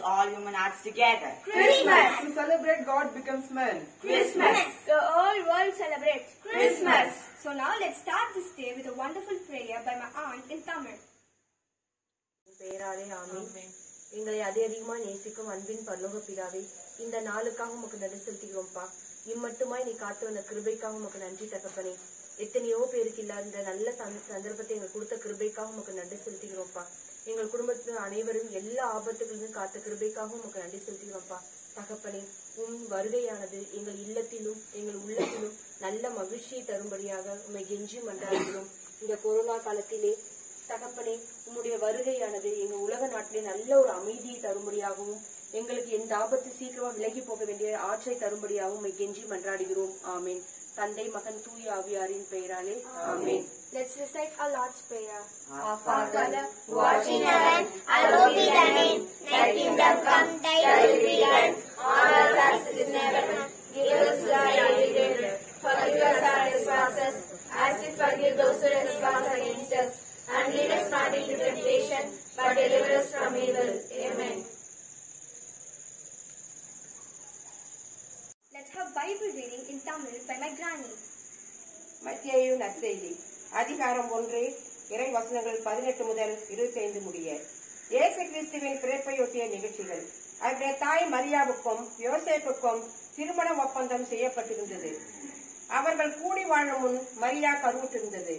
all human hearts together. Christmas! To celebrate God becomes man. Christmas! The whole world celebrates Christmas! So now let's start this day with a wonderful prayer by my aunt in Tamil. பெயராலே ஆமென். எங்களை அதிகமாக நேசிக்கும் அன்பின் பரலோக பிதாவே, இந்த நாளுக்காக உமக்கு நன்றி செலுத்துகிறோம்ப்பா. இம்மட்டுமாய் நீ காத்து வந்த கிருபைக்காக உமக்கு நன்றி தகப்பனே. எத்தனையோ பேருக்கு இல்லாத இந்த நல்ல சந்தர்ப்பத்தை எங்களுக்கு கொடுத்த கிருபைக்காக உமக்கு நன்றி செலுத்துகிறோம்ப்பா. எங்கள் குடும்பத்தில் அனைவரும் எல்லா ஆபத்துகளிலும் காத்த கிருபைக்காக உமக்கு நன்றி செலுத்துகிறோம்ப்பா. தகப்பனே, உன் வருகையானது எங்கள் இல்லத்திலும் எங்கள் உள்ளத்திலும் நல்ல மகிழ்ச்சியை தரும்படியாக உண்மை கெஞ்சி மன்றாடுகிறோம். இந்த கொரோனா காலத்திலே தகப்பனே, உம்முடைய வருகையானது எங்க உலக நாட்டிலே நல்ல ஒரு அமைதியை தரும்படியாகவும் எங்களுக்கு எந்த ஆபத்து சீக்கிரமா விலகி போக வேண்டிய ஆற்றை தரும்படியாகவும் உம்மை கெஞ்சி மன்றாடுகிறோம். ஆமேன். தந்தை, மகன், தூய ஆவியாரின் பெயராலே ஆமேன். Let's recite our Lord's Prayer. Our Father, who art in heaven, hallowed be thy name. Thy kingdom come, thy will be done, on earth as it is in heaven. Give us our daily bread. Forgive us our trespasses, as we forgive those who trespass against us. And lead us not into temptation, but deliver us from evil. Amen. Let's have Bible reading in Tamil by my granny. மத்தேயு நற்செய்தி அதிகாரம் 1 இறை வசனங்கள் 18 முதல் 25 முடிய. இயேசு கிறிஸ்துவின் பிறப்பையொட்டிய நிகழ்ச்சிகள். அவருடைய தாய் மரியாவுக்கும் யோசேப்புக்கும் திருமண ஒப்பந்தம் செய்யப்பட்டிருந்தது. அவர்கள் கூடி வாழும் முன் மரியா கருவுற்றிருந்தது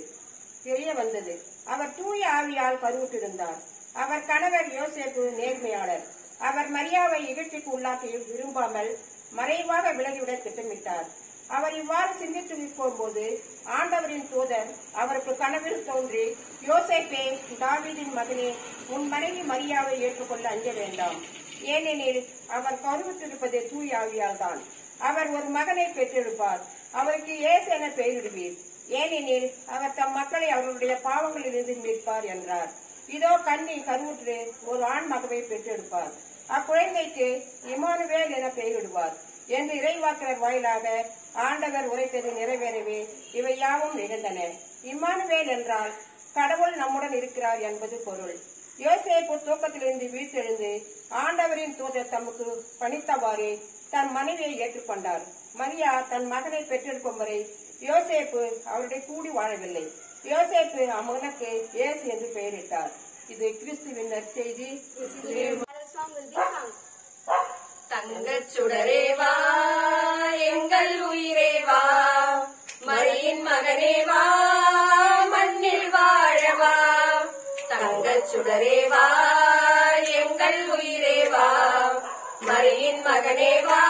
தெரிய வந்தது. அவர் தூய ஆவியால் கருவுற்றிருந்தார். அவர் கணவர் யோசேப்பு நேர்மையாளர். அவர் மரியாவை இகழ்ச்சிக்கு உள்ளாக்க விரும்பாமல் மறைவாக விலகிவிட திட்டமிட்டார். அவர் இவ்வாறு சிந்தித்து போகும்போது ஆண்டவரின் தூதர் அவருக்கு கனவில் தோன்றி, யோசேப்பே, தாவீதின் மகனே, உன் மனைவி மரியாவை ஏற்றுக்கொள்ள அஞ்ச வேண்டாம். ஏனெனில் அவர் கருவுற்றிருப்பது தூய ஆவியால் தான். அவர் ஒரு மகனை பெற்றெடுப்பார். அவருக்கு இயேசு என பெயரிடுவீர். ஏனெனில் அவர் தம் மக்களை அவர்களுடைய பாவங்களிலிருந்து மீட்பார் என்றார். இதோ கன்னி கருவுற்று ஒரு ஆண் மகவை பெற்றெடுப்பார். அக்குழந்தைக்கு இம்மானுவேல் என பெயரிடுவார் என்று இறைவாக்கினர் வாயிலாக ஆண்டவர் உரைத்தது நிறைவேறவே இவை யாவும் நிகழ்ந்தன. இம்மானுவேல் என்றால் கடவுள் நம்முடன் இருக்கிறார் என்பது பொருள். யோசேப்பு தூக்கத்திலிருந்து வீழ்த்தெழுந்து ஆண்டவரின் தூதர் தமக்கு பணித்தவாறே தன் மனைவியை ஏற்றுக்கொண்டார். மரியா தன் மகனை பெற்றெடுக்கும் வரை யோசேப்பு அவருடைய கூடி வாழவில்லை. யோசேப்பு அம்மகனுக்கு இயேசு என்று பெயரிட்டார். இது கிறிஸ்துவின் நற்செய்தி. தங்கச் சுடரேவா, எங்கள் உயிரேவா, மரியின் மகனேவா, மண்ணில் வாழவா. தங்கச் சுடரேவா, எங்கள் உயிரேவா, மரியின் மகனேவா,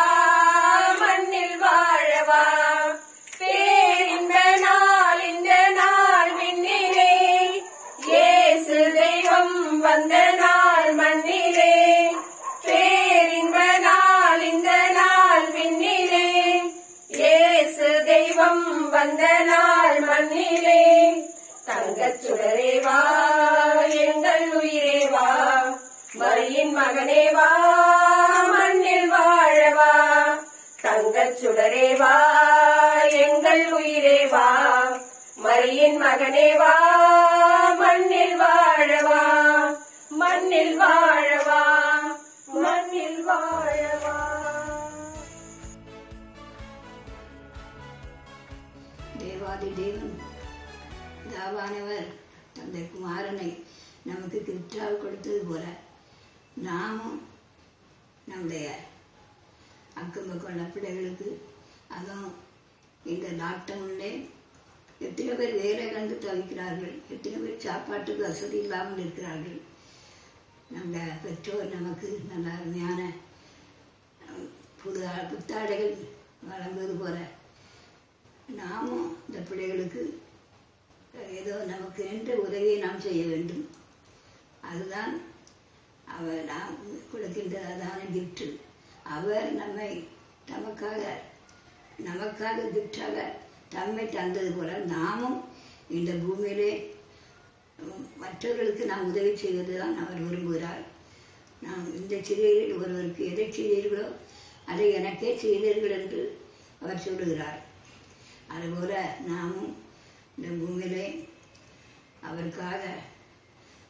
மண்ணில் வாழவா. பேரின்ப நாள் இந்த நாள் விண்ணிலே, இயேசு தெய்வம் வந்த நாள் மண்ணிலே. பேரின்ப நாள் இந்த நாள் விண்ணிலே, இயேசு தெய்வம் வந்த நாள் மண்ணிலே. தங்கச் சுடரேவா, எங்கள் உயிரேவா, மரியின் மகனேவா, மண்ணில் வாழவா. தங்கச் சுடரேவா, எங்கள் உயிரேவா, மரியின் மகனேவா, மண்ணில் வாழவா. மண்ணில் வாழவா, மண்ணில் வாழவா. தேவாதி தேவன் தாவானவர் தந்தை குமாரனை நமக்கு கிஃப்டாக கொடுத்தது போல நாமும் நம்முடைய அக்கம் பக்கம் உள்ள பிள்ளைகளுக்கு, அதுவும் இந்த லாக்டவுன்லே எத்தனை பேர் வேலை இழந்து தவிக்கிறார்கள், எத்தனை பேர் சாப்பாட்டுக்கு வசதி இல்லாமல் இருக்கிறார்கள். நம்ம பெற்றோர் நமக்கு நல்ல அருமையான புத்தாடைகள் வழங்குவது போல நாமும் இந்த பிள்ளைகளுக்கு ஏதோ நமக்கு என்ற உதவியை நாம் செய்ய வேண்டும். அதுதான் அவர் நாம் கொடுக்கின்றதான கிஃப்ட்டு. அவர் நம்மை நமக்காக கிஃப்டாக தம்மை தந்தது போல நாமும் இந்த பூமியிலே மற்றவர்களுக்கு நாம் உதவி செய்வது தான் அவர் விரும்புகிறார். நாம் இந்த சிறியரில் ஒருவருக்கு எதை செய்தீர்களோ அதை எனக்கே செய்தீர்கள் என்று அவர் சொல்லுகிறார். அதுபோல நாமும் இந்த பூமியிலே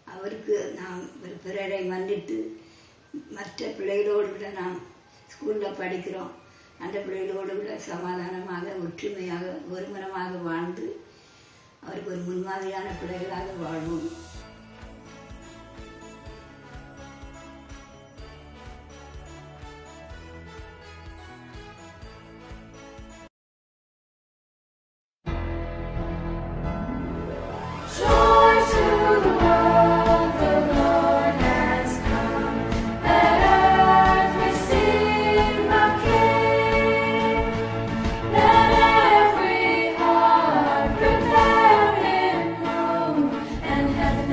அவருக்கு நாம் பிறரை மன்னித்து மற்ற பிள்ளைகளோடு விட நாம் ஸ்கூலில் படிக்கிறோம், அந்த பிள்ளைகளோடு விட சமாதானமாக ஒற்றுமையாக ஒருமனமாக வாழ்ந்து அவருக்கு ஒரு முன்மாதிரியான பிள்ளைகளாக வாழ்வோம். And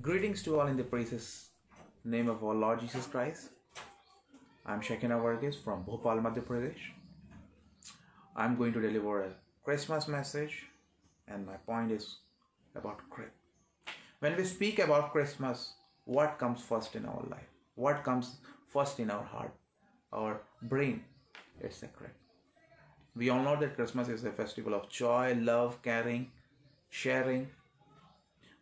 Greetings to all in the precious name of our Lord Jesus Christ. I'm Shekina Varghese from Bhopal, Madhya Pradesh. I'm going to deliver a Christmas message, and my point is about crib. When we speak about Christmas, what comes first in our life? What comes first in our heart, our brain? It's a crib. We all know that Christmas is a festival of joy, love, caring, sharing.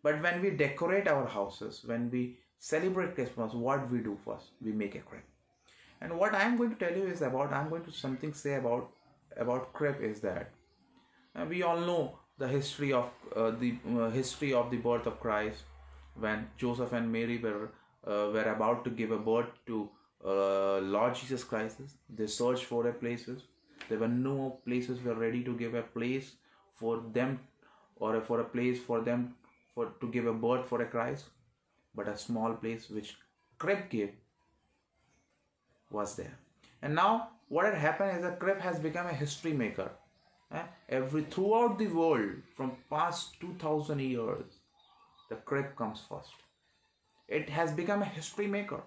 But when we decorate our houses, when we celebrate Christmas, what we do first? We make a crib. And what I'm going to tell you is I'm going to say about crib is that we all know the history of the birth of Christ. When Joseph and Mary were about to give a birth to Lord Jesus Christ, they searched for a places. There were no places were ready to give a place for them, or for a place for them to give a birth for a Christ, but a small place which crib gave was there. And now what had happened is that crib has become a history maker. Throughout the world, from past 2000 years, the crib comes first. It has become a history maker.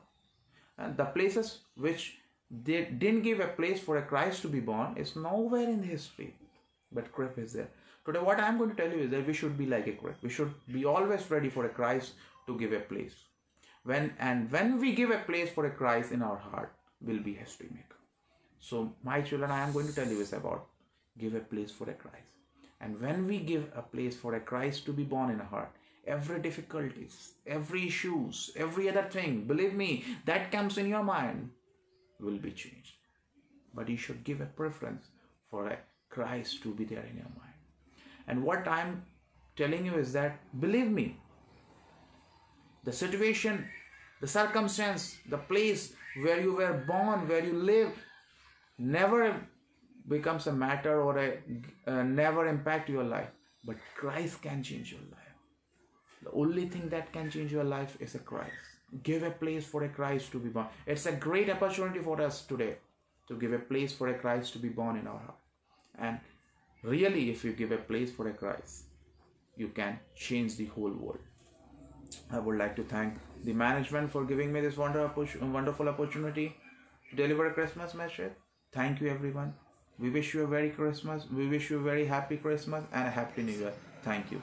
And the places which they didn't give a place for a Christ to be born is nowhere in the history, but crib is there. Today what I am going to tell you is that we should be like a crib. We should be always ready for a Christ to give a place. When we give a place for a Christ in our heart, will be history maker. So my children, I am going to tell you is about give a place for a Christ. And when we give a place for a Christ to be born in our heart, every difficulties, every issues, every other thing, believe me, that comes in your mind will be changed. But you should give a preference for a Christ to be there in your mind. And what I'm telling you is that, believe me, the situation, the circumstance, the place where you were born, where you live, never becomes a matter or never impact your life. But Christ can change your life. The only thing that can change your life is a Christ. Give a place for a Christ to be born. It's a great opportunity for us today to give a place for a Christ to be born in our heart. And really, if you give a place for a Christ, you can change the whole world. I would like to thank the management for giving me this wonderful opportunity to deliver a Christmas message. Thank you, everyone. We wish you a Merry Christmas. We wish you a very happy Christmas and a Happy New Year. Thank you.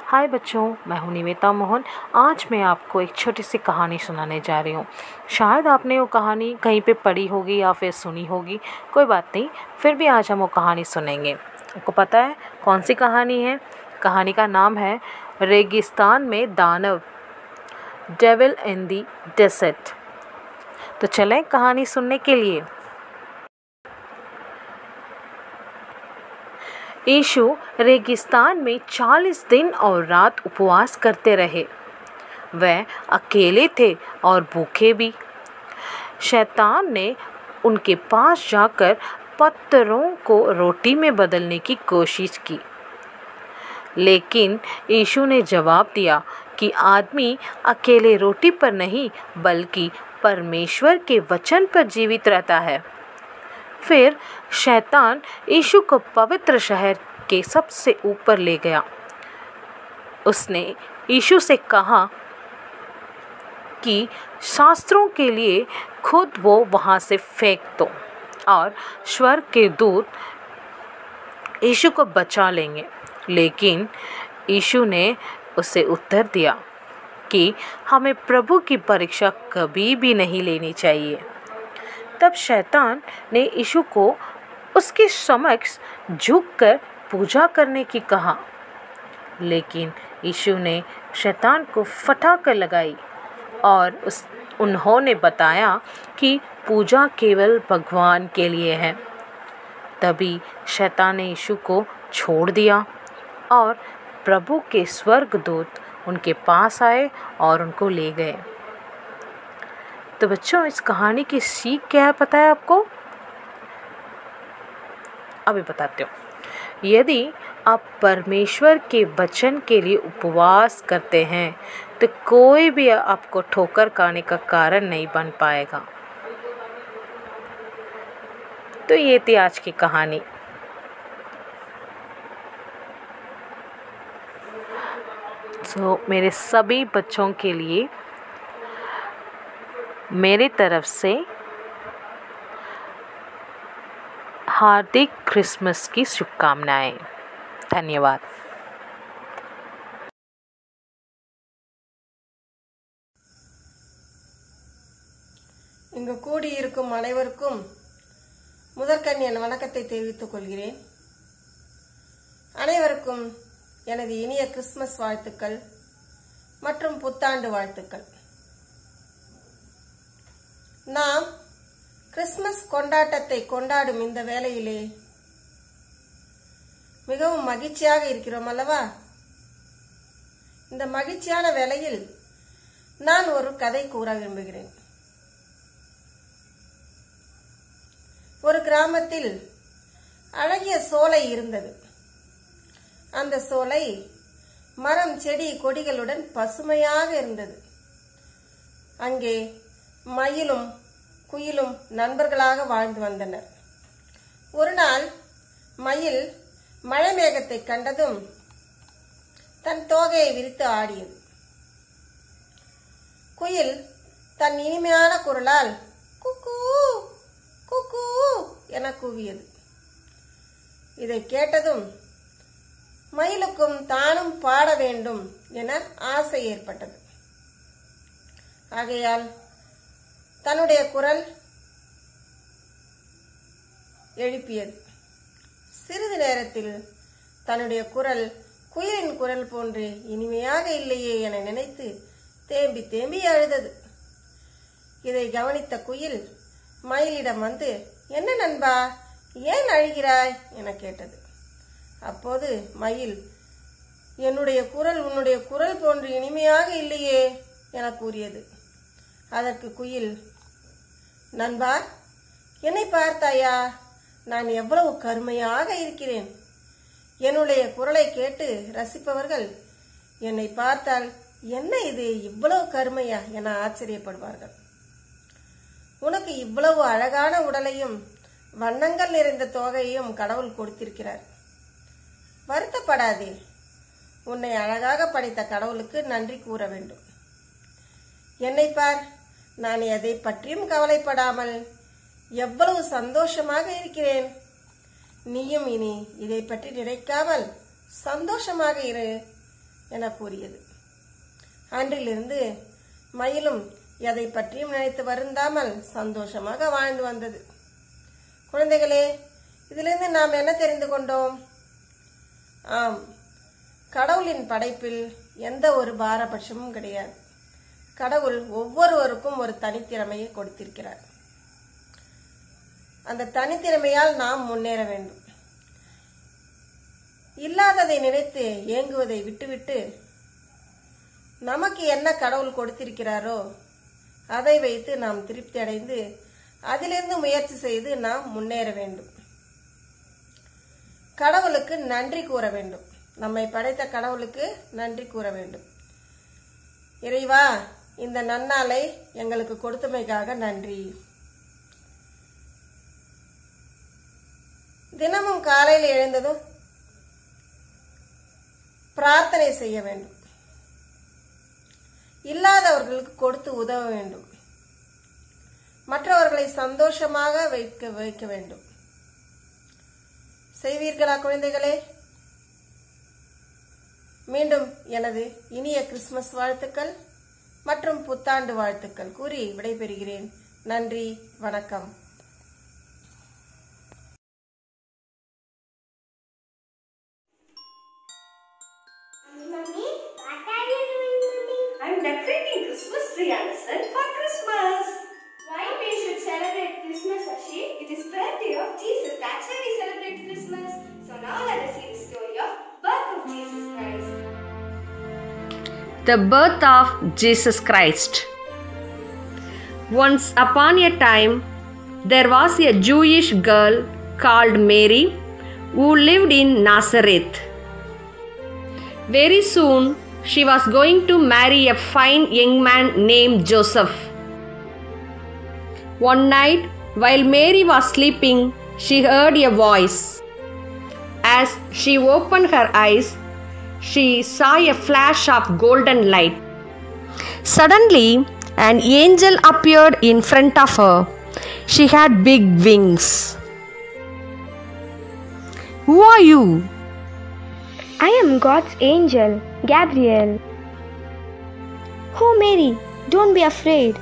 हाय बच्चों, मैं हूँ निवेता मोहन। आज मैं आपको एक छोटी सी कहानी सुनाने जा रही हूँ। शायद आपने वो कहानी कहीं पे पढ़ी होगी या फिर सुनी होगी, कोई बात नहीं, फिर भी आज हम वो कहानी सुनेंगे। आपको पता है कौन सी कहानी है? कहानी का नाम है रेगिस्तान में दानव, डेविल इन द डेजर्ट। तो चलें कहानी सुनने के लिए। यीशु रेगिस्तान में 40 दिन और रात उपवास करते रहे। वह अकेले थे और भूखे भी। शैतान ने उनके पास जाकर पत्थरों को रोटी में बदलने की कोशिश की, लेकिन यीशु ने जवाब दिया कि आदमी अकेले रोटी पर नहीं बल्कि परमेश्वर के वचन पर जीवित रहता है। फिर शैतान यीशु को पवित्र शहर के सबसे ऊपर ले गया। उसने यीशु से कहा कि शास्त्रों के लिए खुद वो वहाँ से फेंक दो और स्वर्ग के दूत यीशु को बचा लेंगे। लेकिन यीशु ने उसे उत्तर दिया कि हमें प्रभु की परीक्षा कभी भी नहीं लेनी चाहिए। तब शैतान ने यीशु को उसके समक्ष झुककर पूजा करने की कहा, लेकिन यीशु ने शैतान को फटकार लगाई और उन्होंने बताया कि पूजा केवल भगवान के लिए है। तभी शैतान ने यीशु को छोड़ दिया और प्रभु के स्वर्गदूत उनके पास आए और उनको ले गए। तो बच्चों, इस कहानी की सीख क्या है पता है आपको? अभी बताते हो। यदि आप परमेश्वर के वचन के लिए उपवास करते हैं तो कोई भी आपको ठोकर खाने का कारण नहीं बन पाएगा। तो ये थी आज की कहानी। मेरे सभी बच्चों के लिए मेरी तरफ से हार्दिक क्रिसमस की शुभकामनाएं। धन्यवाद। இங்கு கூடியிருக்கும் அனைவருக்கும் முதற்கண் என் வணக்கத்தை தெரிவித்துக் கொள்கிறேன். அனைவருக்கும் எனது இனிய கிறிஸ்துமஸ் வாழ்த்துக்கள் மற்றும் புத்தாண்டு வாழ்த்துக்கள். நாம் கிறிஸ்துமஸ் கொண்டாட்டத்தை கொண்டாடும் இந்த வேளையிலே மிகவும் மகிழ்ச்சியாக இருக்கிறோம் அல்லவா? இந்த மகிழ்ச்சியான வேளையில் நான் ஒரு கதை கூற விரும்புகிறேன். ஒரு கிராமத்தில் அழகிய சோலை இருந்தது. அந்த சோலை மரம், செடி, கொடிகளுடன் பசுமையாக இருந்தது. அங்கே மயிலும் குயிலும் நண்பர்களாக வாழ்ந்து வந்தனர். ஒரு நாள் மயில் மழை மேகத்தை கண்டதும் தன் தோகையை விரித்து ஆடியது. குயில் தன் இனிமையான குரலால் குக்கூ குக்கூ என கூவியது. இதை கேட்டதும் மயிலுக்கும் தானும் பாட வேண்டும் என ஆசை ஏற்பட்டது. ஆகையால் தன்னுடைய குரல் எழுப்பியது. சிறிது நேரத்தில் தன்னுடைய குரல் குயிலின் குரல் போன்று இனிமையாக இல்லையே என நினைத்து தேம்பி தேம்பி அழுதது. இதை கவனித்த குயில் மயிலிடம் வந்து, என்ன நண்பா, ஏன் அழுகிறாய் என கேட்டது. அப்போது மயில், என்னுடைய குரல் உன்னுடைய குரல் போன்று இனிமையாக இல்லையே என கூறியது. அதற்கு குயில், நண்பா, என்னை பார்த்தாயா? நான் எவ்வளவு கருமையாக இருக்கிறேன். என்னுடைய குரலை கேட்டு ரசிப்பவர்கள் என்னை பார்த்தால் என்ன இது இவ்வளவு கருமையா என ஆச்சரியப்படுவார்கள். உனக்கு இவ்வளவு அழகான உடலையும் வண்ணங்கள் நிறைந்த தோகையையும் கடவுள் கொடுத்திருக்கிறார். வருத்தப்படாதே. உன்னை அழகாக படைத்த கடவுளுக்கு நன்றி கூற வேண்டும். என்னை பார், நான் எதை பற்றியும் கவலைப்படாமல் எவ்வளவு சந்தோஷமாக இருக்கிறேன். நீயும் இனி இதை பற்றி நினைக்காமல் சந்தோஷமாக இரு என கூறியது. அன்றிலிருந்து மயிலும் எதை பற்றியும் நினைத்து வருந்தாமல் சந்தோஷமாக வாழ்ந்து வந்தது. குழந்தைகளே, இதிலிருந்து நாம் என்ன தெரிந்து கொண்டோம்? ஆம், கடவுளின் படைப்பில் எந்த ஒரு பாரபட்சமும் கிடையாது. கடவுள் ஒவ்வொருவருக்கும் ஒரு தனித்திறமையை கொடுத்திருக்கிறார். அந்த தனித்திறமையால் நாம் முன்னேற வேண்டும். இல்லாததை நினைத்து ஏங்குவதை விட்டுவிட்டு நமக்கு என்ன கடவுள் கொடுத்திருக்கிறாரோ அதை வைத்து நாம் திருப்தி அடைந்து அதிலிருந்து முயற்சி செய்து நாம் முன்னேற வேண்டும். கடவுளுக்கு நன்றி கூற வேண்டும். நம்மை படைத்த கடவுளுக்கு நன்றி கூற வேண்டும். இறைவா, இந்த நன்னாளை எங்களுக்கு கொடுத்தமைக்காக நன்றி. தினமும் காலையில் எழுந்ததும் பிரார்த்தனை செய்ய வேண்டும். இல்லாதவர்களுக்கு கொடுத்து உதவ வேண்டும். மற்றவர்களை சந்தோஷமாக வைக்க வேண்டும். செய்வீர்களா குழந்தைகளே? மீண்டும் எனது இனிய கிறிஸ்துமஸ் வாழ்த்துக்கள் மற்றும் புத்தாண்டு வாழ்த்துக்கள் கூறி விடைபெறுகிறேன். நன்றி, வணக்கம். Mummy, what are you doing, Mummy? I'm decorating Christmas tree, Anderson, for Christmas. Why we should celebrate Christmas, Ashi? It is birthday of Jesus. That's why we celebrate Christmas. So now let us see the story of birth of Jesus Christ. The birth of Jesus Christ. Once upon a time, there was a Jewish girl called Mary who lived in Nazareth. Very soon, she was going to marry a fine young man named Joseph. One night, while Mary was sleeping, she heard a voice. As she opened her eyes, she saw a flash of golden light. Suddenly, an angel appeared in front of her. She had big wings. Who are you? I am God's angel, Gabriel. Oh Mary, don't be afraid.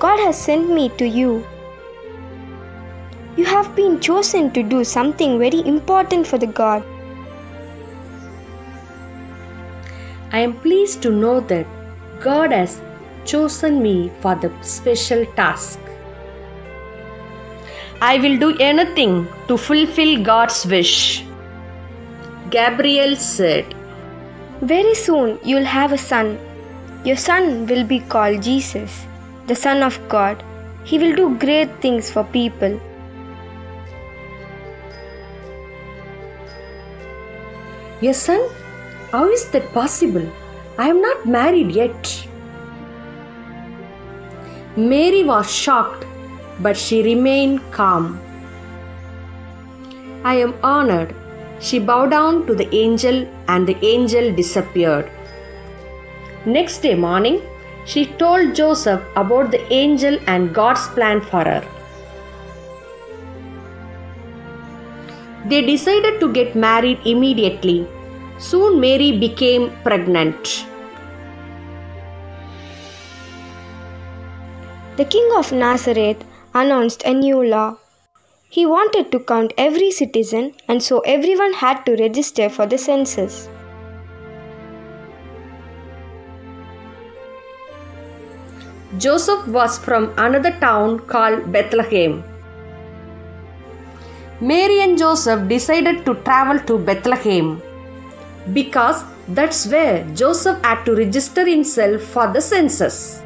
God has sent me to you. You have been chosen to do something very important for the God. I am pleased to know that God has chosen me for the special task. I will do anything to fulfill God's wish. Gabriel said, Very soon you'll have a son. Your son will be called Jesus, the Son of God. He will do great things for people. Yes, son? How is that possible? I am not married yet. Mary was shocked, but she remained calm. I am honored. She bowed down to the angel and the angel disappeared. Next day morning, she told Joseph about the angel and God's plan for her. They decided to get married immediately. Soon Mary became pregnant. The king of Nazareth announced a new law. He wanted to count every citizen, and so everyone had to register for the census. Joseph was from another town called Bethlehem. Mary and Joseph decided to travel to Bethlehem because that's where Joseph had to register himself for the census.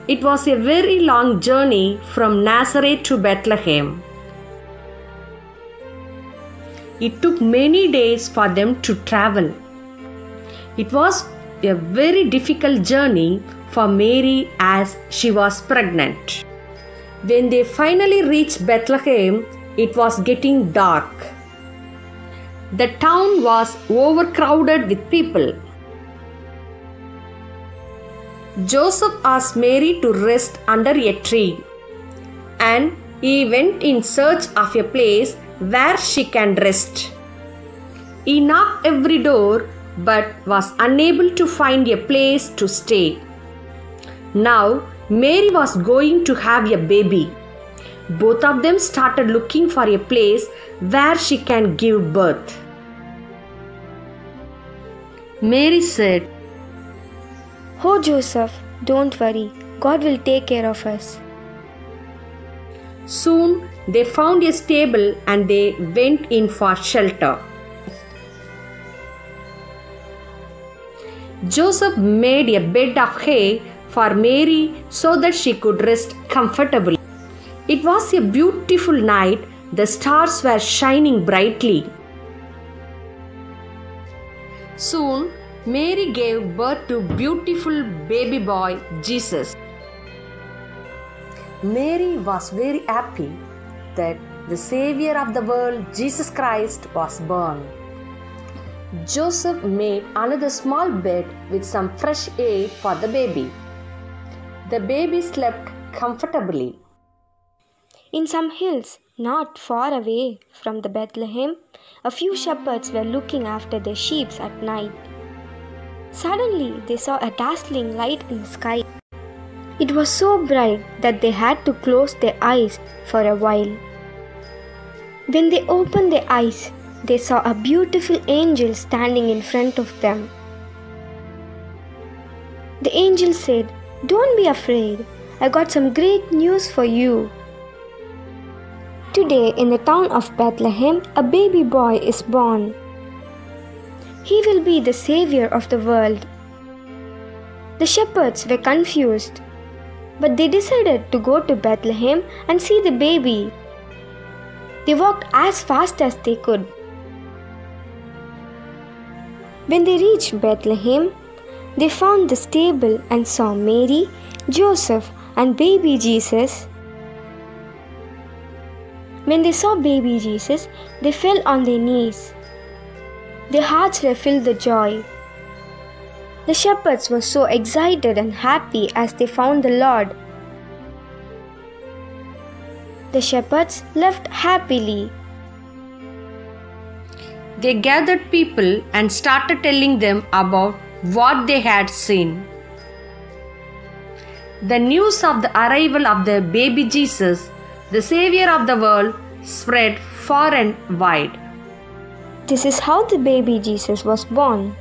It was a very long journey from Nazareth to Bethlehem. It took many days for them to travel. It was a very difficult journey for Mary as she was pregnant. When they finally reached Bethlehem, it was getting dark. The town was overcrowded with people. Joseph asked Mary to rest under a tree, and he went in search of a place where she can rest. He knocked every door but was unable to find a place to stay. Now, Mary was going to have a baby. Both of them started looking for a place where she can give birth. Mary said, Oh Joseph, don't worry. God will take care of us. Soon they found a stable and they went in for shelter. Joseph made a bed of hay for Mary so that she could rest comfortably. It was a beautiful night. The stars were shining brightly. Soon Mary gave birth to beautiful baby boy Jesus. Mary was very happy that the Savior of the world, Jesus Christ, was born. Joseph made another small bed with some fresh hay for the baby. The baby slept comfortably. In some hills not far away from the Bethlehem, a few shepherds were looking after their sheep at night. Suddenly they saw a dazzling light in the sky. It was so bright that they had to close their eyes for a while. When they opened their eyes, they saw a beautiful angel standing in front of them. The angel said, "Don't be afraid. I got some great news for you. Today in the town of Bethlehem, a baby boy is born. He will be the Savior of the world." The shepherds were confused, but they decided to go to Bethlehem and see the baby. They walked as fast as they could. When they reached Bethlehem, they found the stable and saw Mary, Joseph, and baby Jesus. When they saw baby Jesus, they fell on their knees. Their hearts were filled with joy. The shepherds were so excited and happy as they found the Lord. The shepherds left happily. They gathered people and started telling them about what they had seen. The news of the arrival of the baby Jesus, the Savior of the world, spread far and wide. This is how the baby Jesus was born.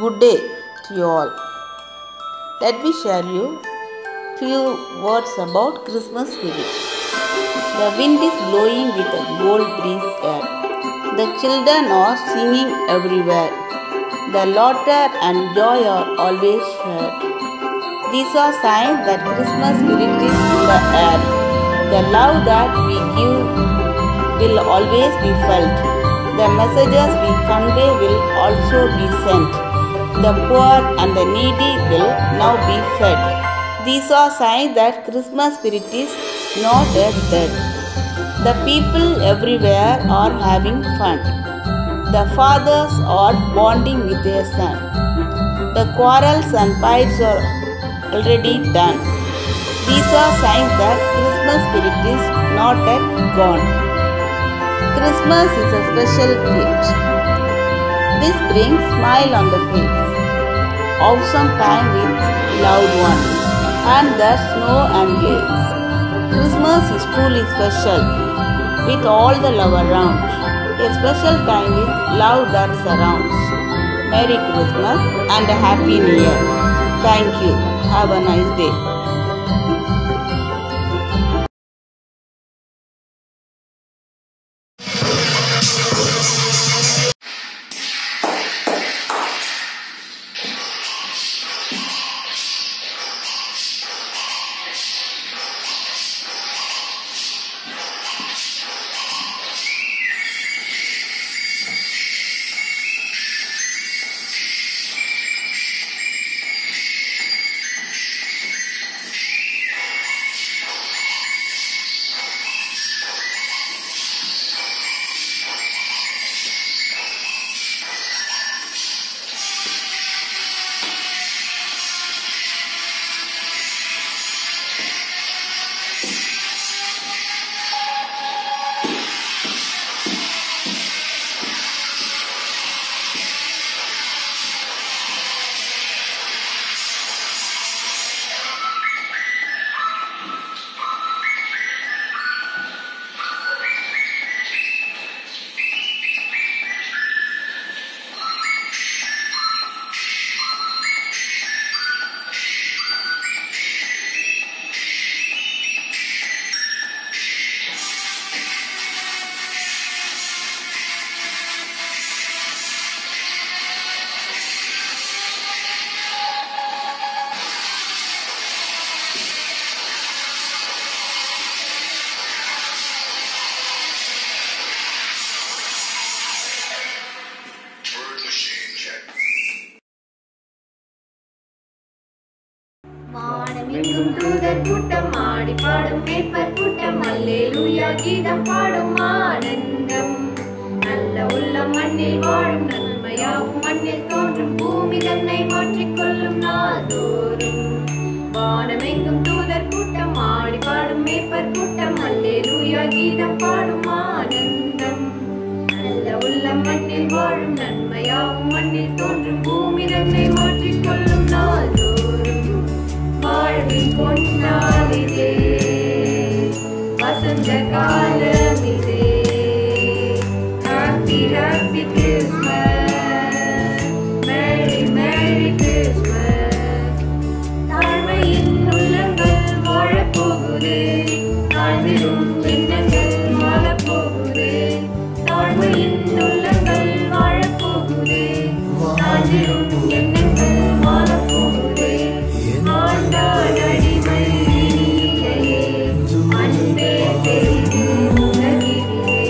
Good day to you all. Let me share you few words about Christmas spirit. The wind is blowing with a cold breeze air. The children are singing everywhere. The laughter and joy are always shared. These are signs that Christmas spirit is in the air. The love that we give will always be felt. The messages we convey will also be sent. The poor and the needy will now be fed. These are signs that Christmas spirit is not yet dead. The people everywhere are having fun. The fathers are bonding with their son. The quarrels and fights are already done. These are signs that Christmas spirit is not yet gone. Christmas is a special gift. This brings smile on the face, awesome time with loved ones, and the snow and glaze. Christmas is truly special with all the love around. A special time with love that surrounds. Merry Christmas and a Happy New Year. Thank you. Have a nice day. வானமெங்கும் தூதர் கூட்டம் ஆடி பாடும் மேய்ப்பர் கூட்டம் அல்லேலூயா கீதம் பாடும் ஆனந்தம். நல்ல உள்ளம் மண்ணில் வாழும் நன்மையாவும் மண்ணில் தோன்றும் பூமி தன்னை மாற்றிக்கொள்ளும் நாள்தோறும். வானமெங்கும் தூதர் கூட்டம் ஆடி பாடும் மேய்ப்பர் கூட்டம் அல்லேலூயா கீதம் பாடும் ஆனந்தம். நல்ல உள்ளம் மண்ணில் வாழும் நன்மையாவும் மண்ணில் தோன்றும் பூமி தன்னை மாற்றிக்கொள்ளும் நாள்தோறும். வாழ்வின் பொன்னாளிதே வசந்த காலமிதே. Happy happy Christmas, Merry Merry Christmas. தாழ்மையின் உள்ளங்கள் வாழப்போகுது, தாழ்விலும் எண்ணங்கள் வாழப்போகுது. தாழ்மையின் உள்ளங்கள் வாழப்போகுது, தாழ்விலும் எண்ணங்கள் வாழப்போகுது. ஆண்டான் அடிமை இனியையே, அன்பே பெரிது உலகினிலே.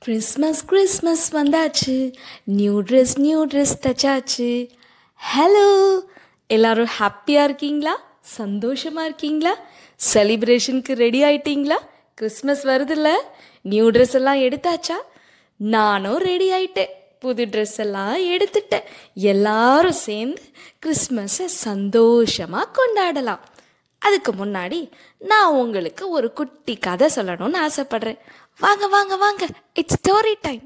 கிறிஸ்மஸ் வந்தாச்சு, நியூ ட்ரெஸ் தச்சாச்சு. ஹலோ, எல்லாரும் ஹாப்பியாக இருக்கீங்களா? சந்தோஷமாக இருக்கீங்களா? செலிப்ரேஷனுக்கு ரெடி ஆயிட்டீங்களா? கிறிஸ்மஸ் வருதுல்ல, நியூ ட்ரெஸ் எல்லாம் எடுத்தாச்சா? நானும் ரெடி ஆயிட்டேன், புது ட்ரெஸ் எல்லாம் எடுத்துட்டேன். எல்லாரும் சேர்ந்து கிறிஸ்மஸை சந்தோஷமாக கொண்டாடலாம். அதுக்கு முன்னாடி நான் உங்களுக்கு ஒரு குட்டி கதை சொல்லணும்னு ஆசைப்படுறேன். வாங்க வாங்க வாங்க, இட்ஸ் ஸ்டோரி டைம்.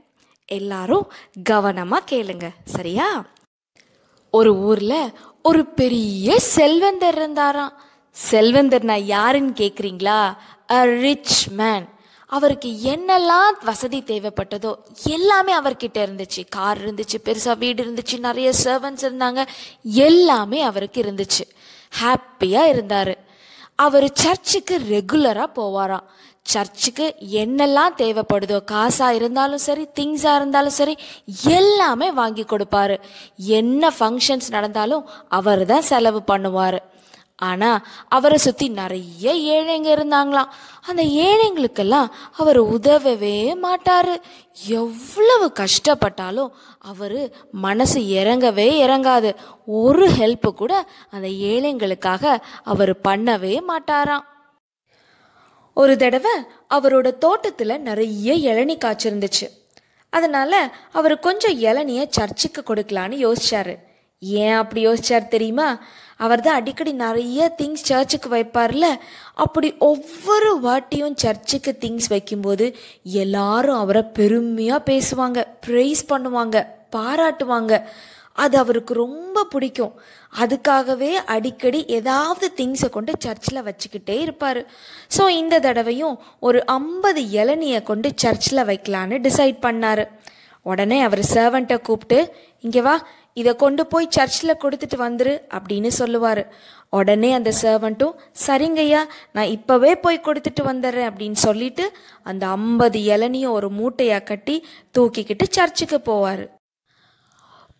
எல்லாரும் கவனமாக கேளுங்க, சரியா? ஒரு ஊரில் ஒரு பெரிய செல்வந்தர் இருந்தாராம். செல்வந்தர்னா யாருன்னு கேட்குறீங்களா? அ ரிச் மேன். அவருக்கு என்னெல்லாம் வசதி தேவைப்பட்டதோ எல்லாமே அவர்கிட்ட இருந்துச்சு. கார் இருந்துச்சு, பெருசாக வீடு இருந்துச்சு, நிறைய சர்வன்ட்ஸ் இருந்தாங்க, எல்லாமே அவருக்கு இருந்துச்சு. ஹாப்பியாக இருந்தார். அவர் சர்ச்சுக்கு ரெகுலராக போவாராம். சர்ச்சுக்கு என்னெல்லாம் தேவைப்படுதோ, காசாக இருந்தாலும் சரி, திங்ஸாக இருந்தாலும் சரி, எல்லாமே வாங்கி கொடுப்பாரு. என்ன ஃபங்க்ஷன்ஸ் நடந்தாலும் அவர் தான் செலவு பண்ணுவார். ஆனால் அவரை சுற்றி நிறைய ஏழைங்க இருந்தாங்களாம். அந்த ஏழைங்களுக்கெல்லாம் அவர் உதவவே மாட்டார். எவ்வளவு கஷ்டப்பட்டாலும் அவர் மனசு இறங்காது. ஒரு ஹெல்ப்பு கூட அந்த ஏழைங்களுக்காக அவர் பண்ணவே மாட்டாராம். ஒரு தடவை அவரோட தோட்டத்தில் நிறைய இளநீ காய்ச்சிருந்துச்சு. அதனால் அவர் கொஞ்சம் இளநியை சர்ச்சுக்கு கொடுக்கலான்னு யோசிச்சார். ஏன் அப்படி யோசிச்சார் தெரியுமா? அவர் தான் அடிக்கடி நிறைய திங்ஸ் சர்ச்சுக்கு வைப்பார்ல. அப்படி ஒவ்வொரு வாட்டியும் சர்ச்சுக்கு திங்ஸ் வைக்கும்போது எல்லாரும் அவரை பெருமையாக பேசுவாங்க, ப்ரைஸ் பண்ணுவாங்க, பாராட்டுவாங்க. அது அவருக்கு ரொம்ப பிடிக்கும். அதுக்காகவே அடிக்கடி ஏதாவது திங்ஸை கொண்டு சர்ச்சில் வச்சுக்கிட்டே இருப்பார். ஸோ இந்த தடவையும் ஒரு 50 இளநியை கொண்டு சர்ச்சில் வைக்கலான்னு டிசைட் பண்ணார். உடனே அவர் சர்வெண்ட்டை கூப்பிட்டு, இங்கே வா, இதை கொண்டு போய் சர்ச்சில் கொடுத்துட்டு வந்துரு அப்படின்னு சொல்லுவார். உடனே அந்த சர்வெண்ட்டும், சரிங்கய்யா, நான் இப்போவே போய் கொடுத்துட்டு வந்துடுறேன் அப்படின்னு சொல்லிட்டு அந்த 50 இளநியை ஒரு மூட்டையாக கட்டி தூக்கிக்கிட்டு சர்ச்சுக்கு போவார்.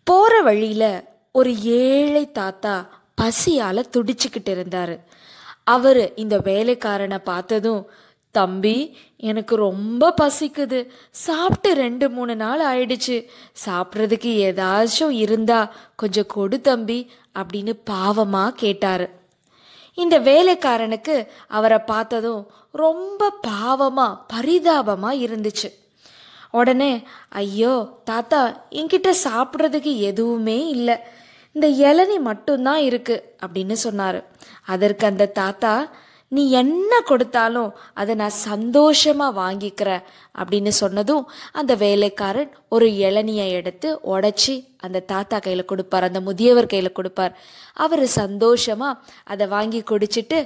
போகிற வழியில் ஒரு ஏழை தாத்தா பசியால் துடிச்சுக்கிட்டு இருந்தார். அவர் இந்த வேலைக்காரனை பார்த்ததும், தம்பி, எனக்கு ரொம்ப பசிக்குது, சாப்பிட்டு 2-3 நாள் ஆயிடுச்சு, சாப்பிட்றதுக்கு ஏதாச்சும் இருந்தா கொஞ்சம் கொடு தம்பி அப்படின்னு பாவமாக கேட்டார். இந்த வேலைக்காரனுக்கு அவரை பார்த்ததும் ரொம்ப பாவமாக பரிதாபமாக இருந்துச்சு. உடனே, ஐயோ தாத்தா, என்கிட்ட சாப்பிட்றதுக்கு எதுவுமே இல்லை, இந்த இளநீ மட்டும்தான் இருக்குது அப்படின்னு சொன்னார். அதற்கு அந்த தாத்தா, நீ என்ன கொடுத்தாலும் அதை நான் சந்தோஷமாக வாங்கிக்கிறேன் அப்படின்னு சொன்னதும் அந்த வேலைக்காரன் ஒரு இளநியை எடுத்து உடச்சி அந்த தாத்தா கையில் கொடுப்பார், அந்த முதியவர் கையில் கொடுப்பார். அவர் சந்தோஷமாக அதை வாங்கி குடிச்சிட்டு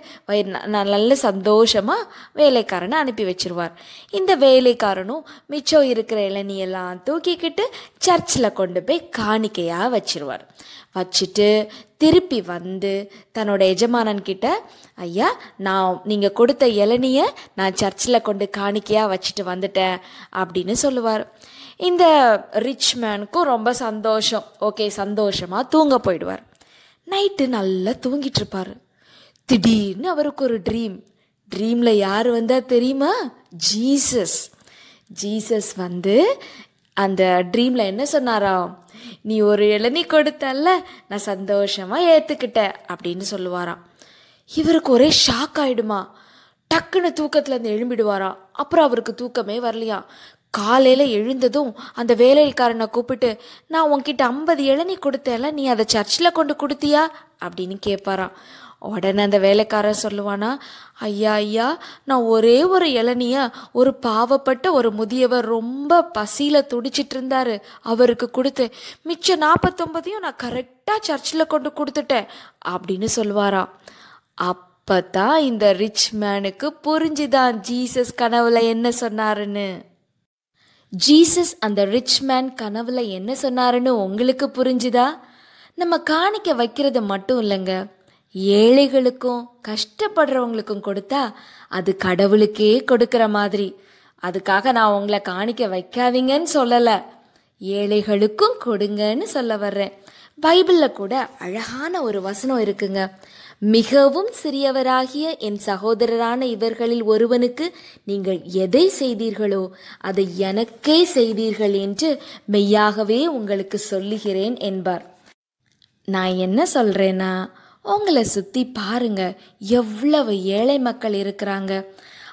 நல்ல சந்தோஷமாக வேலைக்காரனை அனுப்பி வச்சிருவார். இந்த வேலைக்காரனும் மிச்சம் இருக்கிற இளநியெல்லாம் தூக்கிக்கிட்டு சர்ச்சில் கொண்டு போய் காணிக்கையாக வச்சிருவார். வச்சுட்டு திருப்பி வந்து தன்னோட எஜமானன்கிட்ட, ஐயா, நீங்கள் கொடுத்த இளநியை நான் சர்ச்சில் கொண்டு காணிக்கையாக வச்சுட்டு வந்துட்டேன் அப்படின்னு சொல்லுவார். இந்த ரிச் மேனுக்கும் ரொம்ப சந்தோஷம். ஓகே, சந்தோஷமாக தூங்க போயிடுவார். நைட்டு நல்லா தூங்கிட்டு இருப்பார். திடீர்னு அவருக்கு ஒரு ட்ரீமில் யார் வந்தா தெரியுமா? ஜீசஸ் வந்து அந்த ட்ரீமில் என்ன சொன்னாராம்? நீ ஒரு இளநீ கொடுத்தல்ல, நான் சந்தோஷமாக ஏற்றுக்கிட்டேன் அப்படின்னு சொல்லுவாராம். இவருக்கு ஒரே ஷாக் ஆகிடுமா. டக்குன்னு தூக்கத்துலேருந்து எழும்பிடுவாராம். அப்புறம் அவருக்கு தூக்கமே வரலையாம். காலையில் எழுந்ததும் அந்த வேலைக்காரனை கூப்பிட்டு, நான் உன்கிட்ட 50 இளநீ கொடுத்தேன்ல, நீ அதை சர்ச்சில் கொண்டு கொடுத்தியா அப்படின்னு கேட்பாராம். உடனே அந்த வேலைக்காரன் சொல்லுவானா, ஐயா, நான் ஒரே ஒரு இளநியை ஒரு பாவப்பட்ட ஒரு முதியவர் ரொம்ப பசியில் துடிச்சிட்டு இருந்தார், அவருக்கு கொடுத்தேன், மிச்சம் 49 நான் கரெக்டாக சர்ச்சில் கொண்டு கொடுத்துட்டேன் அப்படின்னு சொல்லுவாராம். அப்பதான் இந்த ரிச் மேனுக்கு புரிஞ்சுதான் ஜீசஸ் கனவுல என்ன சொன்னாருன்னு. ஜீசஸ் அந்த ரிச் மேன் கனவுல என்ன சொன்னாருன்னு உங்களுக்கு புரிஞ்சுதா? நம்ம காணிக்க வைக்கிறது மட்டும் இல்லைங்க, ஏழைகளுக்கும் கஷ்டப்படுறவங்களுக்கும் கொடுத்தா அது கடவுளுக்கே கொடுக்கிற மாதிரி. அதுக்காக நான் உங்களை காணிக்க வைக்காதீங்கன்னு சொல்லலை, ஏழைகளுக்கும் கொடுங்கன்னு சொல்ல வர்றேன். பைபிளில் கூட அழகான ஒரு வசனம் இருக்குங்க. மிகவும் சிறியவராகிய என் சகோதரரான இவர்களில் ஒருவனுக்கு நீங்கள் எதை செய்தீர்களோ அதை எனக்கே செய்தீர்கள் என்று மெய்யாகவே உங்களுக்கு சொல்லுகிறேன் என்பார். நான் என்ன சொல்கிறேன்னா, உங்களை சுற்றி பாருங்க, எவ்வளவு ஏழை மக்கள் இருக்கிறாங்க.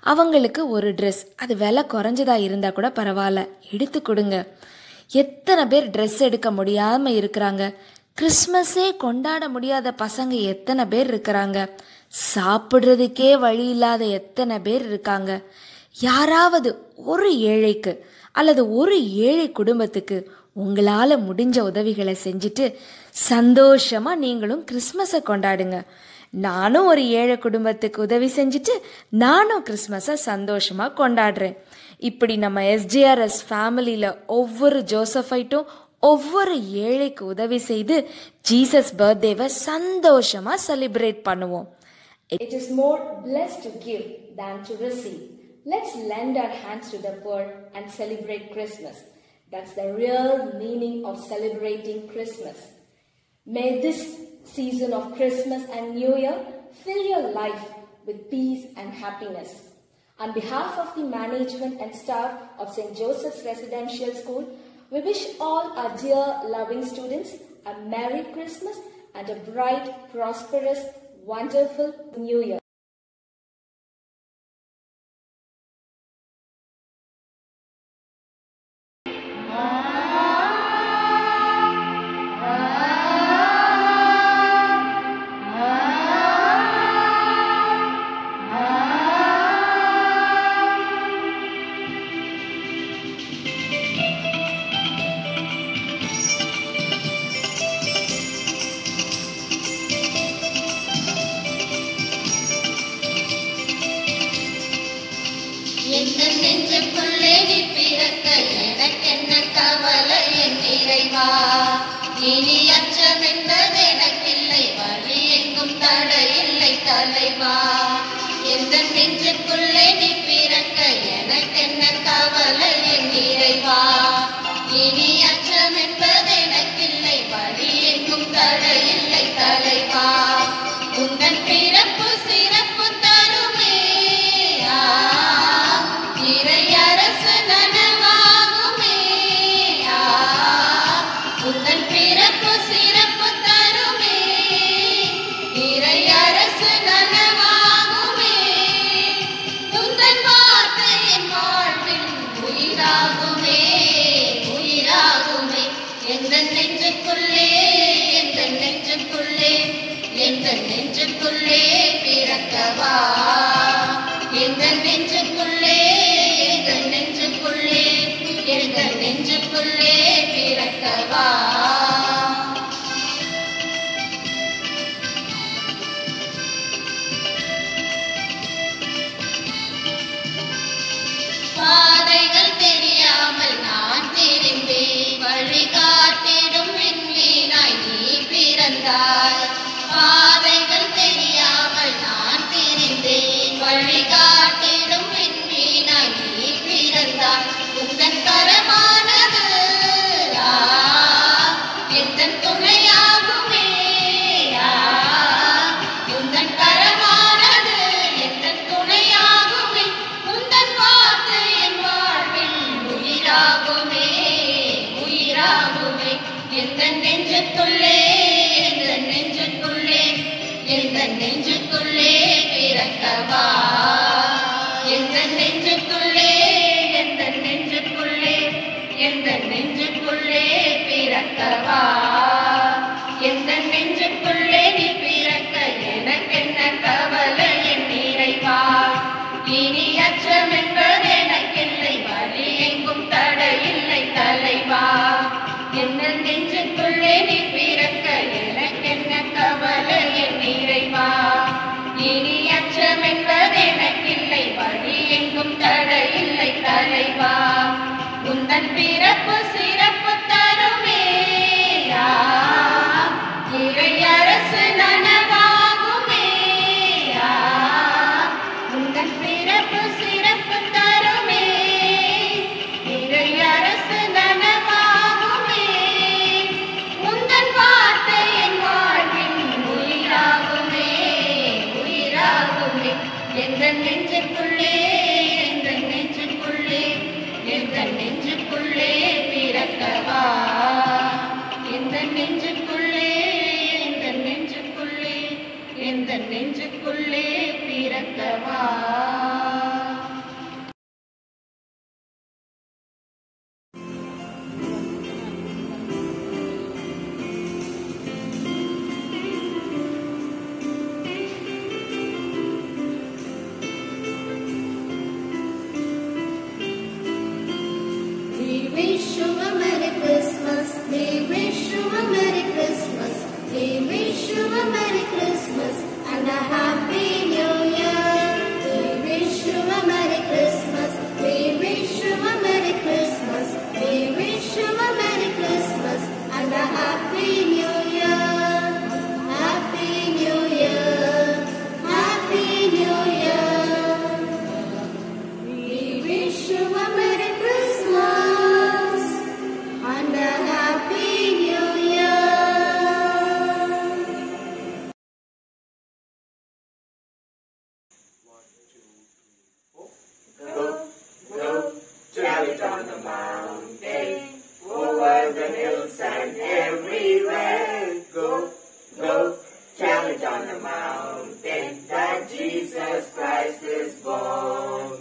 அவங்களுக்கு ஒரு ட்ரெஸ், அது விலை குறைஞ்சதாக இருந்தால் கூட பரவாயில்ல, எடுத்து கொடுங்க. எத்தனை பேர் ட்ரெஸ் எடுக்க முடியாமல் இருக்கிறாங்க. கிறிஸ்மஸே கொண்டாட முடியாத பசங்க எத்தனை பேர் இருக்கிறாங்க. சாப்பிட்றதுக்கே வழி இல்லாத எத்தனை பேர் இருக்காங்க. யாராவது ஒரு ஏழைக்கு அல்லது ஒரு ஏழை குடும்பத்துக்கு உங்களால் முடிஞ்ச உதவிகளை செஞ்சுட்டு சந்தோஷமாக நீங்களும் கிறிஸ்மஸை கொண்டாடுங்க. நானும் ஒரு ஏழை குடும்பத்துக்கு உதவி செஞ்சுட்டு நானும் கிறிஸ்மஸை சந்தோஷமாக கொண்டாடுறேன். இப்படி நம்ம எஸ்ஜிஆர்எஸ் ஃபேமிலியில் ஒவ்வொரு ஜோசஃபைட்டும் ஒவ்வொரு ஏழைக்கு உதவி செய்து ஜீசஸ் பர்த்டேவை சந்தோஷமாக செலிப்ரேட் பண்ணுவோம். It is more blessed to give than to receive. Let's lend our hands to the poor and celebrate Christmas. That's the real meaning of celebrating Christmas. May this season of Christmas and New Year fill your life with peace and happiness. On behalf of the management and staff of St. Joseph's Residential School, we wish all our dear loving students a Merry Christmas and a bright, prosperous, wonderful New Year. பிறப்பு சிறப்பு தருமே the mountain, over the hills and everywhere. Go, go, tell it on the mountain that Jesus Christ is born.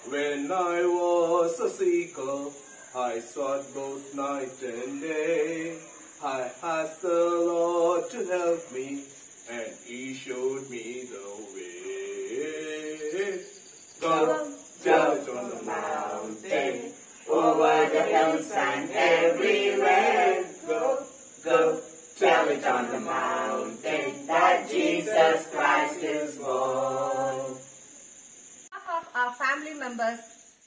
When I was a seeker, I sought both night and day. I asked the Lord to help me, and He showed me the way. Go, tell it on the mountain, over the hills and everywhere. Go, go, tell it on the mountain that Jesus Christ is born. Of our family members,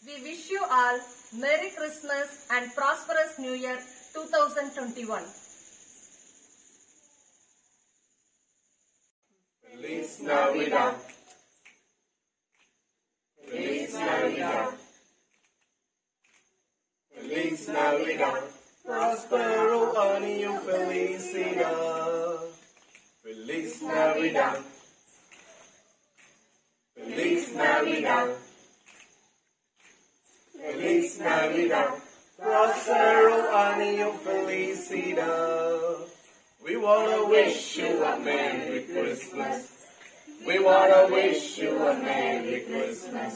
we wish you all Merry Christmas and prosperous New Year 2021. Feliz Navidad. Feliz Navidad. Feliz Navidad. Prospero año felicidad. Feliz Navidad. Feliz Navidad. Feliz Navidad. Prospero año felicidad. We wanna wish you a Merry Christmas. We wanna wish you a Merry Christmas.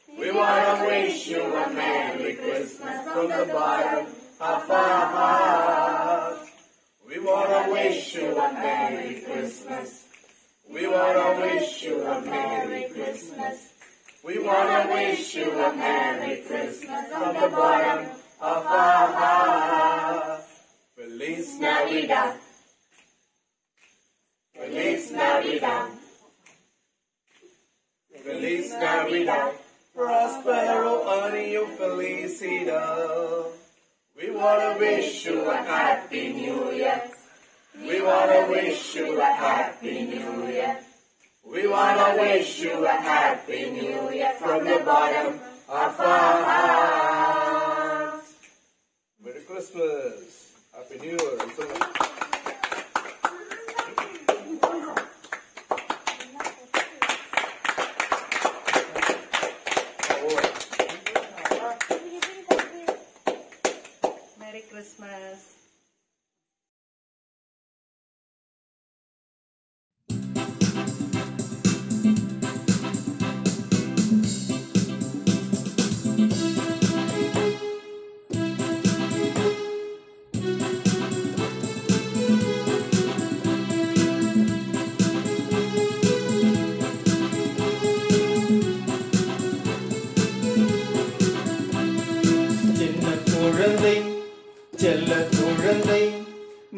We wanna wish you a Merry Christmas from the bottom of our hearts. We wanna wish you a Merry Christmas. We wanna wish you a Merry Christmas. We wanna wish you a Merry Christmas from the bottom of our hearts. Feliz Navidad. Feliz Navidad. Feliz Navidad. Prospero año felicidad. We wanna wish you a Happy New Year. We wanna wish you a Happy New Year. We wanna wish you a Happy New Year from the bottom of our hearts. Merry Christmas. Happy New Year. Merry Christmas. குழந்தை செல்ல குழந்தை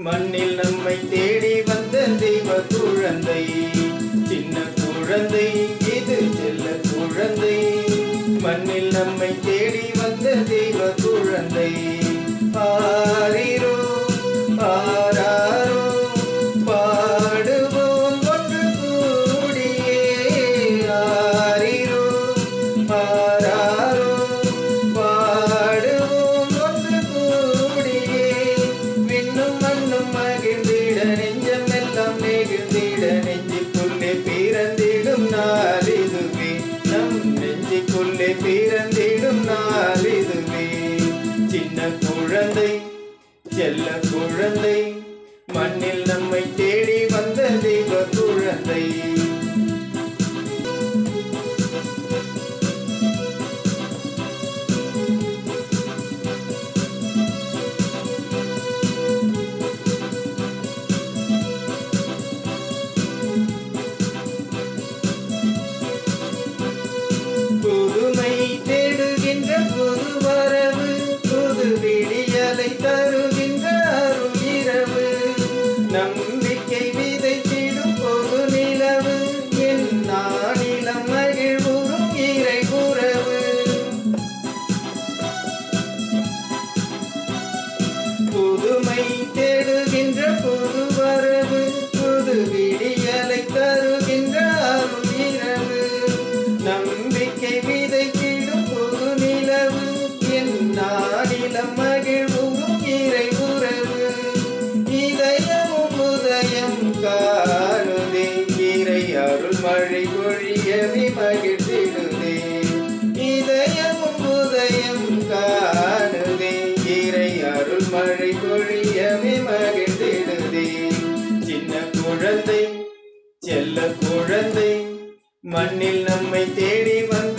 மண்ணில் நம்மை தேடி வந்த தெய்வ குழந்தை சின்ன குழந்தை இது செல்ல குழந்தை மண்ணில் நம்மை தேடி வந்த தெய்வ குழந்தை ஆரிரோ ஆராரோ பாடுவோம் ஒன்று கூடியே ஆரிரோ ஆராரோ பாடுவோம் ஒன்று கூடியே விண்ணும் மண்ணும் மகிழ்ந்திட நெஞ்சமெல்லாம் நெகிழ்ந்திட நெஞ்சுக்குள்ளே பிறந்திடும் நாள் இதுவே நம் நெஞ்சுக்குள்ளே பிறந்திடும் நாள் இதுவே சின்ன குழந்தை செல்ல குழந்தை மண்ணில் நம்மை தேடி வந்த தெய்வ குழந்தை புதுமை தேடுகின்ற புது வரவு புது விடியலை தருகின்ற அருள் இரவு நம்பிக்கை விதைத்திடும் பொது நிலவு என் நாளிலம் மகிழ்வுறும் இறை உறவு புதுமை தேடுகின்ற புது வரவு புது விடியலை தருகின்ற அருள் இரவு நம்பிக்கை விதைத்திடும் புது நிலவு என் நாளிலம் மகிழ்வுறும் இறை உறவு இதயமும் உதயம் காணுதே இறை அருள் மழை பொழியவே மகிழ்ந்திடுதே இதயமும் உதயம் காணுதே செல்ல குழந்தை மண்ணில் நம்மை தேடி வந்த